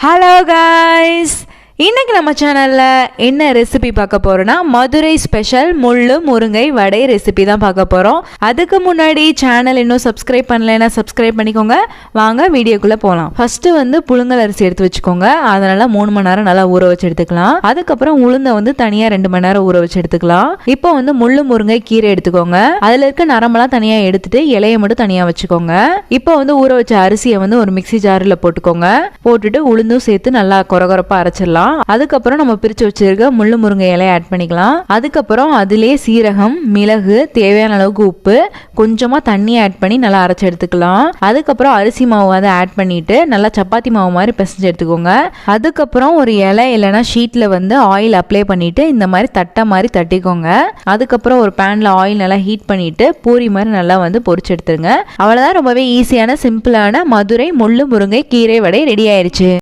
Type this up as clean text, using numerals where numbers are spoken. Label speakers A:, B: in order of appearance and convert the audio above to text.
A: Hello guys, இன்னைக்கு நம்ம சேனலில் என்ன ரெசிபி பார்க்க போகிறோன்னா மதுரை ஸ்பெஷல் முள்ளு முருங்கை வடை ரெசிபி தான் பார்க்க போகிறோம். அதுக்கு முன்னாடி சேனல் இன்னும் சப்ஸ்கிரைப் பண்ணலைன்னா சப்ஸ்கிரைப் பண்ணிக்கோங்க. வாங்க வீடியோக்குள்ளே போகலாம். ஃபஸ்ட்டு வந்து புழுங்கல் அரிசி எடுத்து வச்சுக்கோங்க. அதனால் 3 மணி நேரம் நல்லா ஊற வச்சு எடுத்துக்கலாம். அதுக்கப்புறம் உளுந்தை வந்து தனியாக 2 மணி நேரம் ஊற வச்சு எடுத்துக்கலாம். இப்போ வந்து முள்ளு முருங்கை கீரை எடுத்துக்கோங்க. அதில் இருக்க நரம்பெல்லாம் தனியாக எடுத்துட்டு இலையை மட்டும் தனியாக வச்சுக்கோங்க. இப்போ வந்து ஊற வச்ச அரிசியை வந்து ஒரு மிக்சி ஜாரில் போட்டுக்கோங்க. போட்டுட்டு உளுந்தும் சேர்த்து நல்லா கொரகொரப்பாக அரைச்சிடலாம். அதுக்கப்புறம் நம்ம பிரிச்சு வச்சிருக்க முள்ளு முருங்கை இலையை ஆட் பண்ணிக்கலாம். அதுக்கப்புறம் அதிலே சீரகம், மிளகு, தேவையான அளவுக்கு உப்பு, கொஞ்சமா தண்ணி ஆட் பண்ணி நல்லா அரைச்சு எடுத்துக்கலாம். அதுக்கப்புறம் அரிசி மாவு அதை ஆட் பண்ணிட்டு நல்லா சப்பாத்தி மாவு மாதிரி பிசைஞ்சு எடுத்துக்கோங்க. அதுக்கப்புறம் ஒரு இலை இல்லைன்னா ஷீட்ல வந்து ஆயில் அப்ளை பண்ணிட்டு இந்த மாதிரி தட்டை மாதிரி தட்டிக்கோங்க. அதுக்கப்புறம் ஒரு பேன்ல ஆயில் நல்லா ஹீட் பண்ணிட்டு பூரி மாதிரி நல்லா வந்து பொரிச்சு எடுத்துருங்க. அவ்வளவுதான், ரொம்பவே ஈஸியான சிம்பிளான மதுரை முள்ளு முருங்கை கீரை வடை ரெடி ஆயிருச்சு.